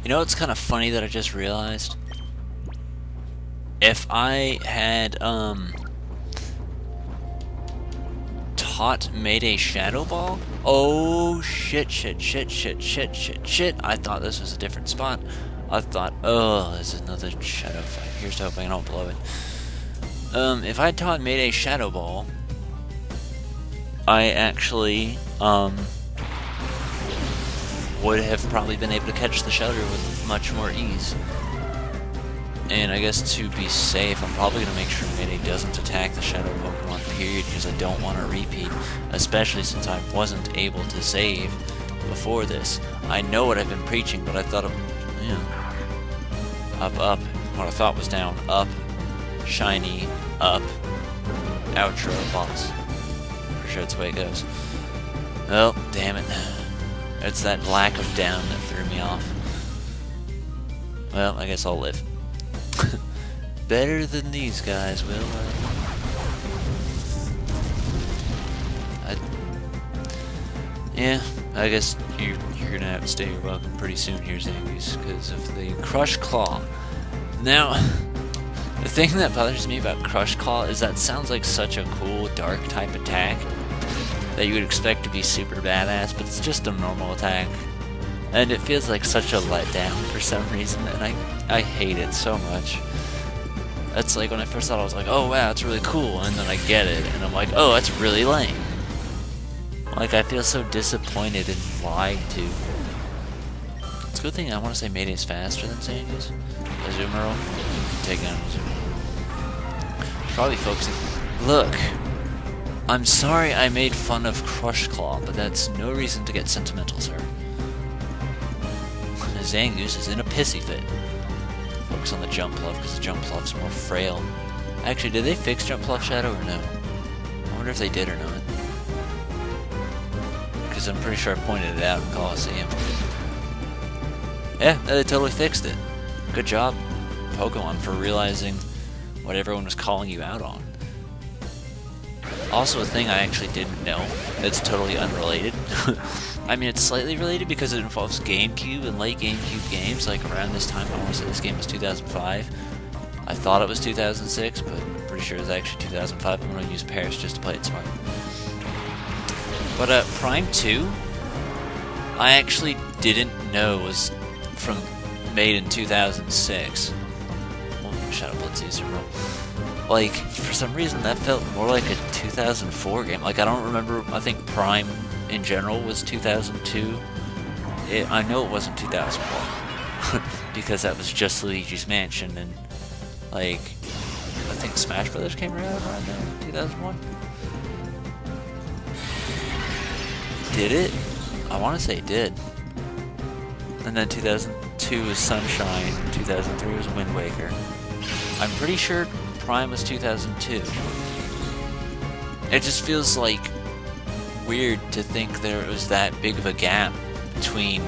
You know what's kind of funny that I just realized? If I had, taught Mayday Shadow Ball? Oh, shit, shit, shit, shit, shit, shit, shit. I thought this was a different spot. I thought, oh, this is another Shadow fight. Here's to hoping I don't blow it. If I taught Mayday Shadow Ball, I actually, would have probably been able to catch the Shudder with much more ease. And I guess to be safe, I'm probably going to make sure Mayday doesn't attack the Shadow Pokemon, period, because I don't want to repeat, especially since I wasn't able to save before this. I know what I've been preaching, but I thought of, you know, up, up, what I thought was down, up, shiny, up, outro, boss. Pretty sure that's the way it goes. Oh, damn it. It's that lack of down that threw me off. Well, I guess I'll live. Better than these guys, will yeah, I guess you're gonna have to stay your welcome pretty soon here, Zangoose, because of the Crush Claw. Now, the thing that bothers me about Crush Claw is that it sounds like such a cool, dark type attack that you would expect to be super badass, but it's just a normal attack. And it feels like such a letdown for some reason, and I hate it so much. That's like when I first thought I was like, oh wow, it's really cool, and then I get it, and I'm like, oh, that's really lame. Like, I feel so disappointed and lied to. It's a good thing I want to say Mayday's faster than Zangoose. Azumarill, take down Azumarill. Probably focusing. Look, I'm sorry I made fun of Crush Claw, but that's no reason to get sentimental, sir. Zangoose is in a pissy fit. Focus on the Jump Bluff, because the Jump Bluff's more frail. Actually, did they fix Jump Bluff Shadow or no? I wonder if they did or not. Because I'm pretty sure I pointed it out in Coliseum. Yeah, they totally fixed it. Good job, Pokemon, for realizing what everyone was calling you out on. Also, a thing I actually didn't know that's totally unrelated. I mean, it's slightly related because it involves GameCube and late GameCube games, like around this time. I want to say this game was 2005. I thought it was 2006, but I'm pretty sure it was actually 2005. I'm going to use Paris just to play it smart. But Prime 2, I actually didn't know was made in 2006. Oh, Shadow Blood's easier, bro. Like, for some reason, that felt more like a 2004 game. Like, I don't remember, I think Prime in general was 2002. I know it wasn't 2001. Because that was just Luigi's Mansion, and, like, I think Smash Brothers came around then, 2001. Did it? I want to say it did. And then 2002 was Sunshine, 2003 was Wind Waker. I'm pretty sure Prime was 2002. It just feels like weird to think there was that big of a gap between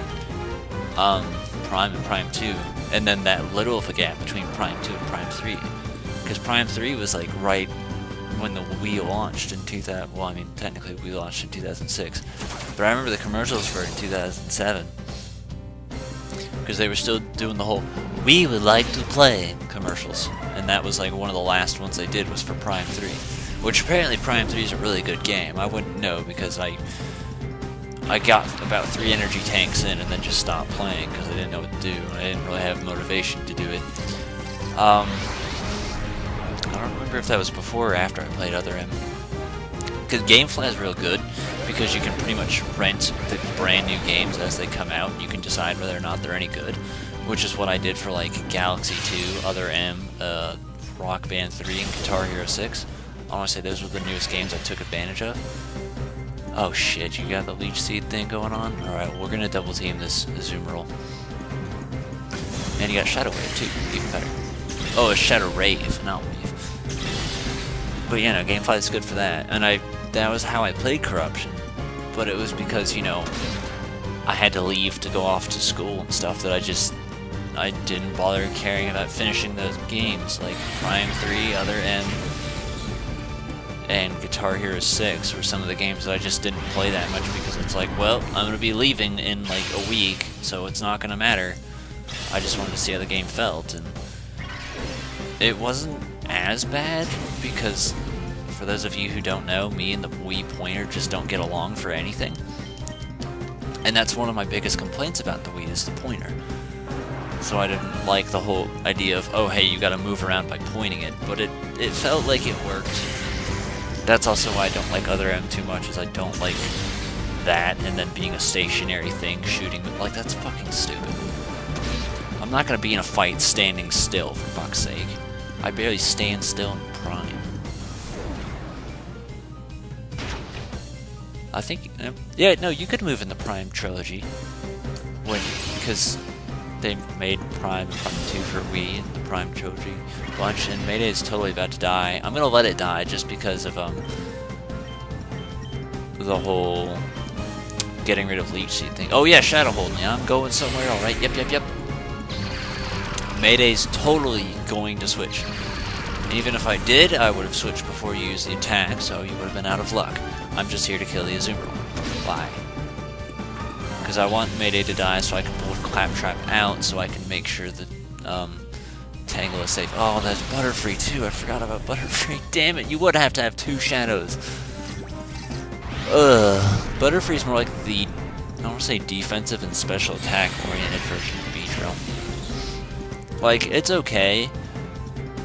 Prime and Prime 2, and then that little of a gap between Prime 2 and Prime 3. Because Prime 3 was like right when the Wii launched in 2000. Well, I mean, technically Wii launched in 2006, but I remember the commercials for it in 2007. Because they were still doing the whole "we would like to play" commercials, and that was like one of the last ones they did was for Prime 3, which apparently Prime 3 is a really good game. I wouldn't know because I got about 3 energy tanks in and then just stopped playing because I didn't know what to do. I didn't really have motivation to do it. I don't remember if that was before or after I played Other M. Because GameFly is real good because you can pretty much rent the brand new games as they come out, and you can decide whether or not they're any good, which is what I did for like Galaxy 2, Other M, Rock Band 3, and Guitar Hero 6. I want to say those were the newest games I took advantage of. Oh shit, you got the Leech Seed thing going on? Alright, we're gonna double team this Azumarill. And you got Shadow Wave too, even better. Oh, it's Shadow Rave, not Wave. But yeah, no, GameFly is good for that. And that was how I played Corruption. But it was because, you know, I had to leave to go off to school and stuff that I didn't bother caring about finishing those games. Like Prime 3, Other M, and Guitar Hero 6 were some of the games that I just didn't play that much because it's like, well, I'm going to be leaving in like a week, so it's not going to matter. I just wanted to see how the game felt, and it wasn't as bad because, for those of you who don't know, me and the Wii pointer just don't get along for anything. And that's one of my biggest complaints about the Wii is the pointer. So I didn't like the whole idea of, oh hey, you gotta move around by pointing it, but it felt like it worked. That's also why I don't like Other M too much, is I don't like that and then being a stationary thing shooting, like that's fucking stupid. I'm not gonna be in a fight standing still, for fuck's sake. I barely stand still in Prime. I think, yeah, no, you could move in the Prime trilogy, because they made Prime and Prime 2 for Wii and the Prime trilogy bunch, and Mayday is totally about to die. I'm gonna let it die just because of the whole getting rid of Leech Seed thing. Oh yeah, Shadow Hold. Yeah, I'm going somewhere. All right. Yep. Mayday's totally going to switch. And even if I did, I would have switched before you used the attack, so you would have been out of luck. I'm just here to kill the Azumarill. Why? Because I want Mayday to die so I can pull Claptrap out so I can make sure that Tangle is safe. Oh, that's Butterfree too. I forgot about Butterfree. Damn it, you would have to have two shadows. Butterfree's more like the, I don't want to say defensive and special attack oriented version of Beedrill. Like, it's okay.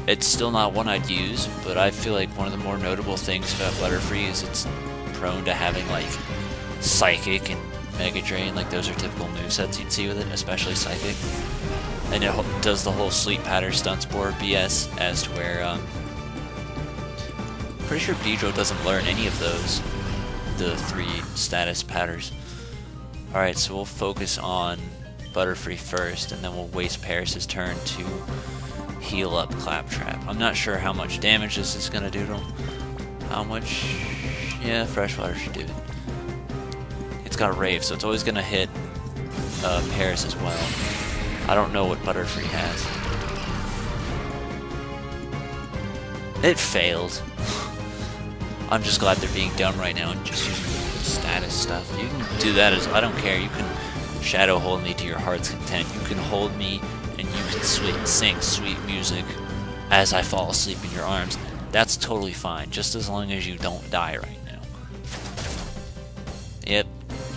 It's still not one I'd use, but I feel like one of the more notable things about Butterfree is it's prone to having, like, Psychic and Mega Drain. Like, those are typical movesets you'd see with it, especially Psychic. And it does the whole Sleep Pattern Stun Spore BS as to where, pretty sure Beedrill doesn't learn any of those, the 3 status patterns. Alright, so we'll focus on Butterfree first, and then we'll waste Paris' turn to heal up Claptrap. I'm not sure how much damage this is going to do to him. How much? Yeah, Freshwater should do it. It's got a Rave, so it's always going to hit Paris as well. I don't know what Butterfree has. It failed. I'm just glad they're being done right now and just using the status stuff. You can do that as, I don't care, you can Shadow Hold me to your heart's content. You can hold me and you can sing sweet music as I fall asleep in your arms. That's totally fine, just as long as you don't die right now. Yep,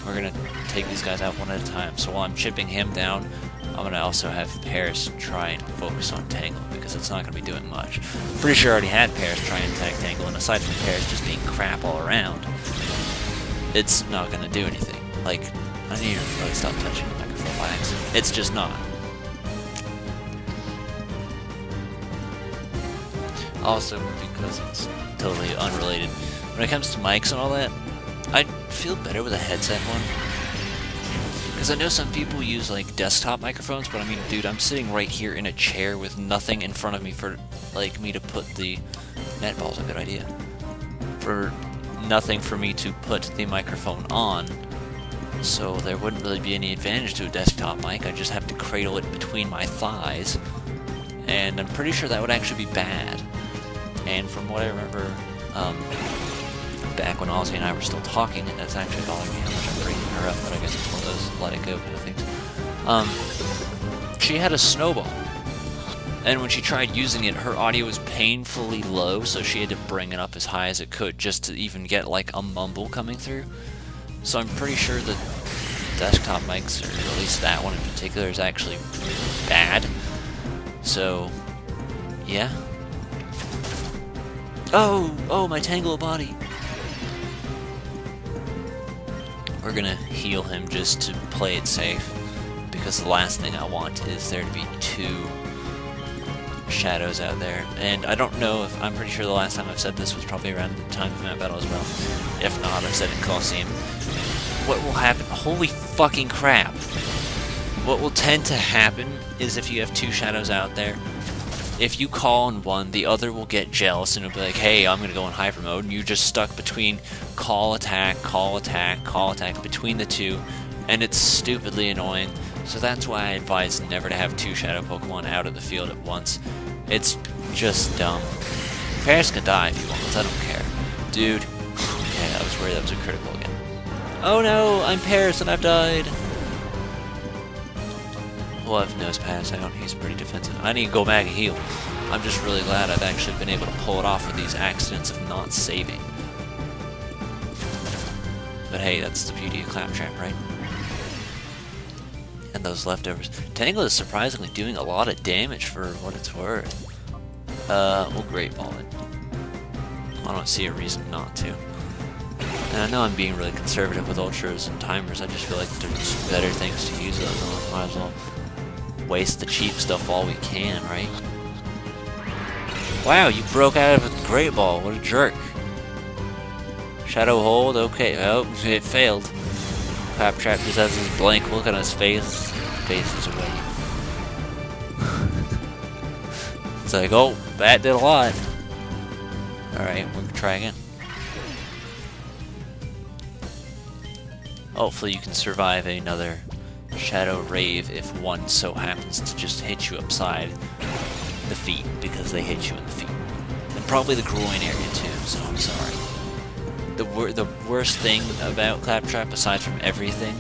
we're gonna take these guys out one at a time. So while I'm chipping him down, I'm gonna also have Paris try and focus on Tangle, because it's not gonna be doing much. Pretty sure I already had Paris try and attack Tangle, and aside from Paris just being crap all around, it's not gonna do anything. Like, I need to really stop touching the microphone by accident. It's just not. Also, because it's totally unrelated, when it comes to mics and all that, I feel better with a headset one. Because I know some people use, like, desktop microphones, but I mean, dude, I'm sitting right here in a chair with nothing in front of me for, like, me to put the... Netball's a good idea. For nothing for me to put the microphone on, so there wouldn't really be any advantage to a desktop mic. I just have to cradle it between my thighs, and I'm pretty sure that would actually be bad. And from what I remember, back when Ozzy and I were still talking, and that's actually bothering me how much I'm bringing her up, but I guess it's one of those let it go kind of things. She had a snowball, and when she tried using it, her audio was painfully low, so she had to bring it up as high as it could just to even get like a mumble coming through. So I'm pretty sure that desktop mics, or at least that one in particular, is actually bad. So, yeah. Oh, my Tangle body. We're gonna heal him just to play it safe, because the last thing I want is there to be 2 shadows out there. And I don't know if, I'm pretty sure the last time I've said this was probably around the time of Map Battle as well. If not, I've said it in Coliseum. What will happen? Holy fucking crap. What will tend to happen is if you have 2 shadows out there, if you call on one, the other will get jealous and it'll be like, hey, I'm gonna go in hyper mode, and you're just stuck between call, attack, call, attack, call, attack, between the 2, and it's stupidly annoying. So that's why I advise never to have 2 shadow Pokemon out of the field at once. It's just dumb. Paris can die if he wants, I don't care. Dude, okay, I was worried that was a critical again. Oh no, I'm Paris and I've died. We'll have Nose Pass out. He's pretty defensive. I need to go back and heal. I'm just really glad I've actually been able to pull it off with these accidents of not saving. But hey, that's the beauty of Claptrap, right? And those leftovers. Tangle is surprisingly doing a lot of damage for what it's worth. We'll Great Ball it. I don't see a reason not to. And I know I'm being really conservative with ultras and timers. I just feel like there's better things to use those on. Might as well waste the cheap stuff while we can, right? Wow, you broke out of a Great Ball. What a jerk. Shadow Hold, okay. Oh, it failed. Claptrap just has this blank look on his face. Faces away. It's like, oh, that did a lot. Alright, we can try again. Hopefully you can survive another Shadow Rave if one so happens to just hit you upside the feet, because they hit you in the feet. And probably the groin area too, so I'm sorry. The worst thing about Claptrap, aside from everything,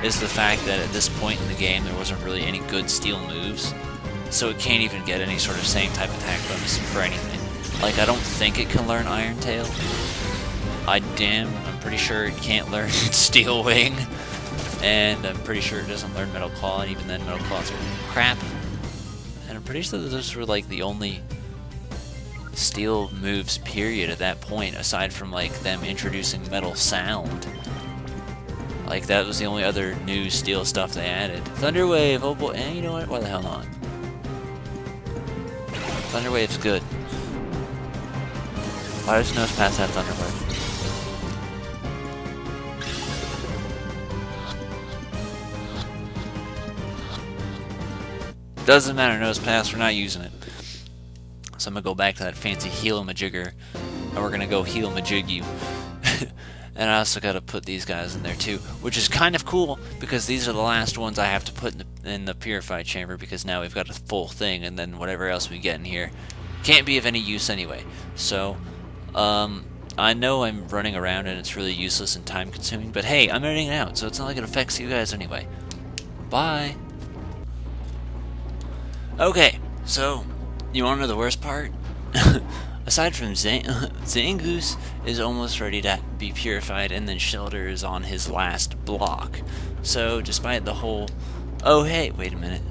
is the fact that at this point in the game there wasn't really any good steel moves, so it can't even get any sort of same type attack bonus for anything. Like, I don't think it can learn Iron Tail. I'm pretty sure it can't learn Steel Wing, and I'm pretty sure it doesn't learn Metal Claw, and even then Metal Claw's crap. And I'm pretty sure that those were like the only steel moves period at that point, aside from like them introducing Metal Sound. Like, that was the only other new steel stuff they added. Thunder Wave, oh boy, and you know what, why the hell not? Thunder Wave's good. Why does Nose Pass have Thunder Wave? Doesn't matter, Nose Pass, we're not using it. So I'm gonna go back to that fancy Heal-a-Majigger, and we're gonna go Heal-a-Majig you. And I also gotta put these guys in there too, which is kind of cool, because these are the last ones I have to put in the Purified Chamber, because now we've got a full thing, and then whatever else we get in here can't be of any use anyway. So, I know I'm running around and it's really useless and time consuming, but hey, I'm editing it out, so it's not like it affects you guys anyway. Bye! Okay, so, you wanna know the worst part? Aside from Zangoose is almost ready to be purified, and then Shelter is on his last block. So, despite the whole... Oh, hey, wait a minute.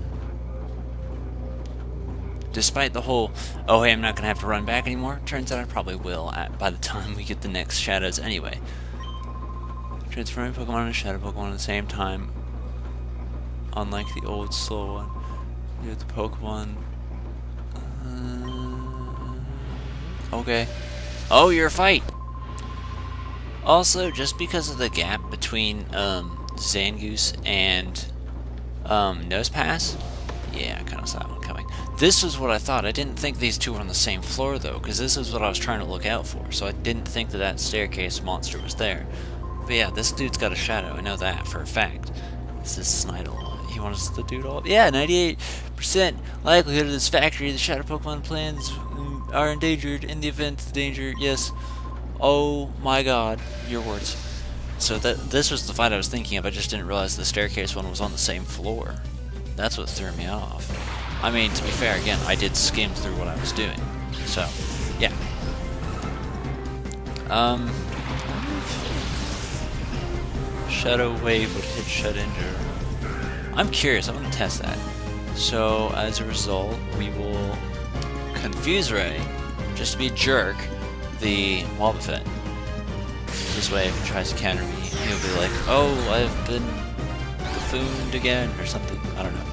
Despite the whole, oh hey, I'm not gonna have to run back anymore, turns out I probably will by the time we get the next shadows anyway. Transferring Pokemon and Shadow Pokemon at the same time, unlike the old slow one. You have the Pokemon. Okay. Oh, you're a fight! Also, just because of the gap between Zangoose and Nose Pass, yeah, I kind of saw that one coming. This was what I thought. I didn't think these two were on the same floor, though, because this is what I was trying to look out for. So I didn't think that that staircase monster was there. But yeah, this dude's got a shadow. I know that for a fact. This is Snidle. He wants the dude all... Yeah, 98% likelihood of this factory, the shadow Pokemon plans are endangered in the event of danger. Yes. Oh my god. Your words. So this was the fight I was thinking of. I just didn't realize the staircase one was on the same floor. That's what threw me off. I mean, to be fair, again, I did skim through what I was doing. So, yeah. Shadow Wave would hit Shedinja. I'm curious, I'm going to test that. So, as a result, we will Confuse Ray, just to be a jerk, the Wobbuffet. This way, if he tries to counter me, he'll be like, oh, I've been buffooned again, or something. I don't know.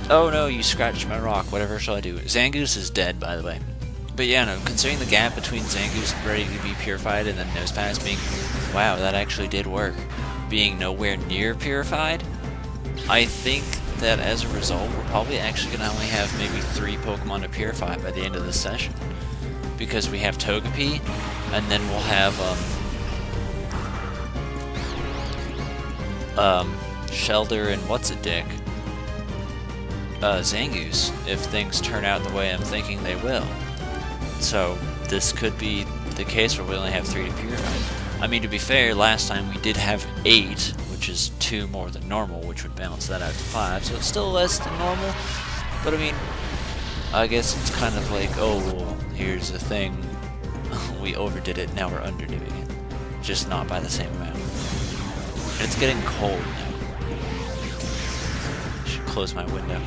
Oh no, you scratched my rock. Whatever shall I do? Zangoose is dead, by the way. But yeah, no, considering the gap between Zangoose ready to be purified and then Nose Pass being... Wow, that actually did work. Being nowhere near purified, I think that as a result, we're probably actually going to only have maybe 3 Pokemon to purify by the end of this session. Because we have Togepi, and then we'll have, Shelter and What's-It-Dick. Zangoose, if things turn out the way I'm thinking they will. So, this could be the case where we only have 3 to purify. I mean, to be fair, last time we did have 8 with which is 2 more than normal, which would balance that out to 5. So it's still less than normal, but I mean, I guess it's kind of like, oh, well, here's the thing. We overdid it, now we're underdoing it. Just not by the same amount. And it's getting cold now. I should close my window.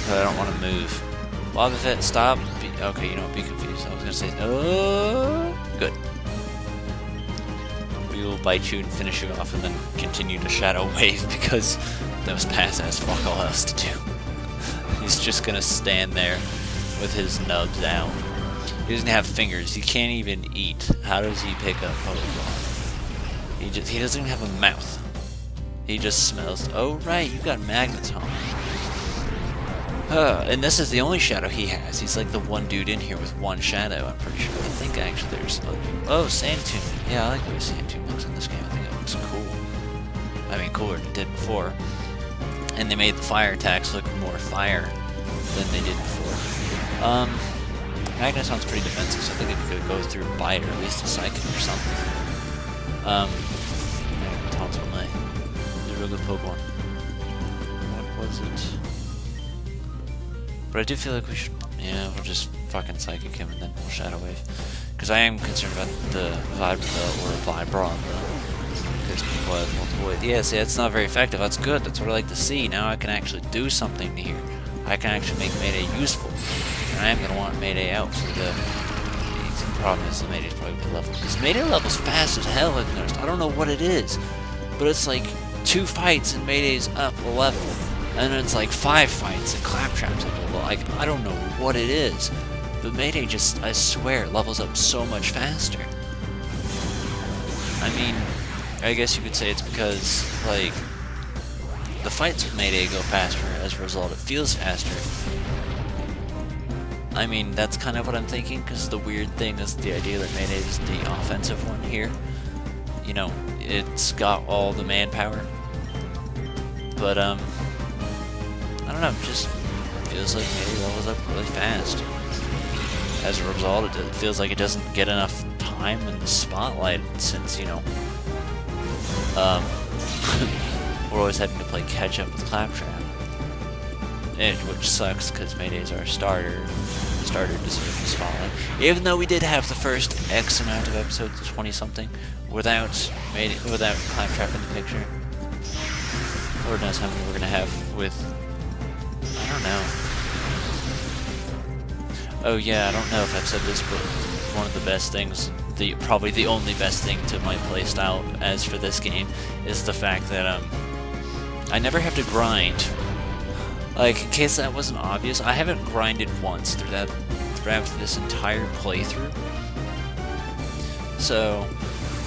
But I don't want to move. Lava Fett, stop. Okay, you know what, be confused. I was going to say, oh, good. We will bite you and finish you off and then continue to Shadow Wave because that was pass as fuck all else to do. He's just going to stand there with his nubs out. He doesn't have fingers. He can't even eat. How does he pick up Pokemon? He doesn't even have a mouth. He just smells. Oh right, you got magnets, huh? And this is the only shadow he has. He's like the one dude in here with one shadow, I'm pretty sure. I think actually there's... Oh, Sand Tomb. Yeah, I like the way Sand Tomb looks in this game. I think it looks cool. I mean, cooler than it did before. And they made the fire attacks look more fire than they did before. Magnet sounds pretty defensive, so I think it could go through Bite or at least a Psychic or something. Taunts will lay. He's a real good Pokemon. What was it? But I do feel like we should... Yeah, we'll just fucking Psychic him and then we'll Shadow Wave. Because I am concerned about the Vibra or Vibron, because people have multiple ways. Yeah, see, that's not very effective. That's good. That's what I like to see. Now I can actually do something here. I can actually make Mayday useful. And I am going to want Mayday out for the problem is the Mayday's probably going to level. Because Mayday level's fast as hell, I've noticed. I don't know what it is. But it's like 2 fights and Mayday's up a level. And then it's like 5 fights and Claptrap's up a level. Like, I don't know what it is. But Mayday just, I swear, levels up so much faster. I mean, I guess you could say it's because, like, the fights with Mayday go faster. As a result, it feels faster. I mean, that's kind of what I'm thinking, because the weird thing is the idea that Mayday is the offensive one here. You know, it's got all the manpower. But, I don't know, it just feels like Mayday levels up really fast. As a result, it feels like it doesn't get enough time in the spotlight since, you know, we're always having to play catch-up with Claptrap. Which sucks, because Mayday's our starter. Starter deserves the spotlight. Even though we did have the first X amount of episodes, 20-something, without Claptrap in the picture. Lord knows how many we're going to have with... I don't know. Oh yeah, I don't know if I've said this, but one of the best things, probably the only best thing to my playstyle as for this game, is the fact that I never have to grind. Like, in case that wasn't obvious, I haven't grinded once throughout this entire playthrough. So,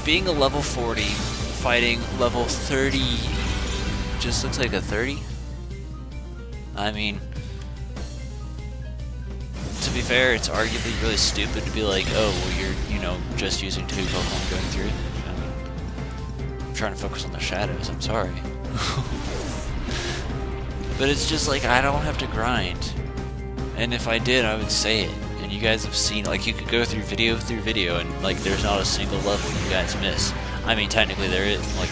being a level 40, fighting level 30, just looks like a 30. I mean, to be fair, it's arguably really stupid to be like, oh, well, you're, you know, just using 2 Pokemon going through. I mean, I'm trying to focus on the shadows, I'm sorry. But it's just like, I don't have to grind. And if I did, I would say it. And you guys have seen, like, you could go through video, and, like, there's not a single level you guys miss. I mean, technically there is. Like,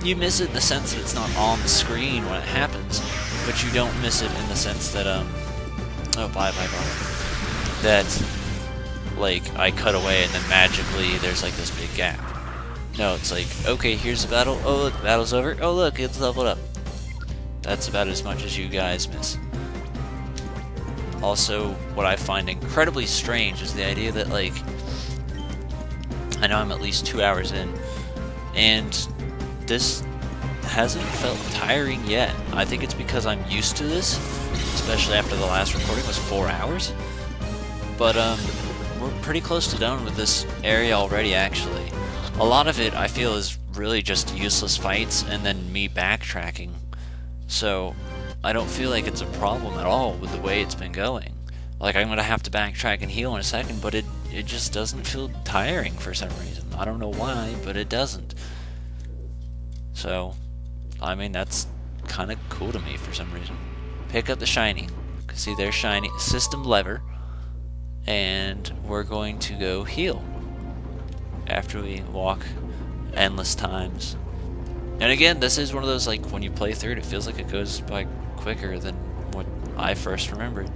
you miss it in the sense that it's not on the screen when it happens. But you don't miss it in the sense that, oh, bye, that, like, I cut away and then magically there's, like, this big gap. No, it's like, okay, here's the battle. Oh, look, the battle's over. Oh, look, it's leveled up. That's about as much as you guys miss. Also, what I find incredibly strange is the idea that, like, I know I'm at least 2 hours in, and this hasn't felt tiring yet. I think it's because I'm used to this, especially after the last recording was 4 hours. But, we're pretty close to done with this area already, actually. A lot of it, I feel, is really just useless fights, and then me backtracking. So, I don't feel like it's a problem at all with the way it's been going. Like, I'm gonna have to backtrack and heal in a second, but it just doesn't feel tiring for some reason. I don't know why, but it doesn't. So, I mean, that's kind of cool to me for some reason. Pick up the shiny. See, there's shiny. System lever. And we're going to go heal. After we walk endless times And again, this is one of those, like, when you play through it, it feels like it goes by quicker than what I first remembered.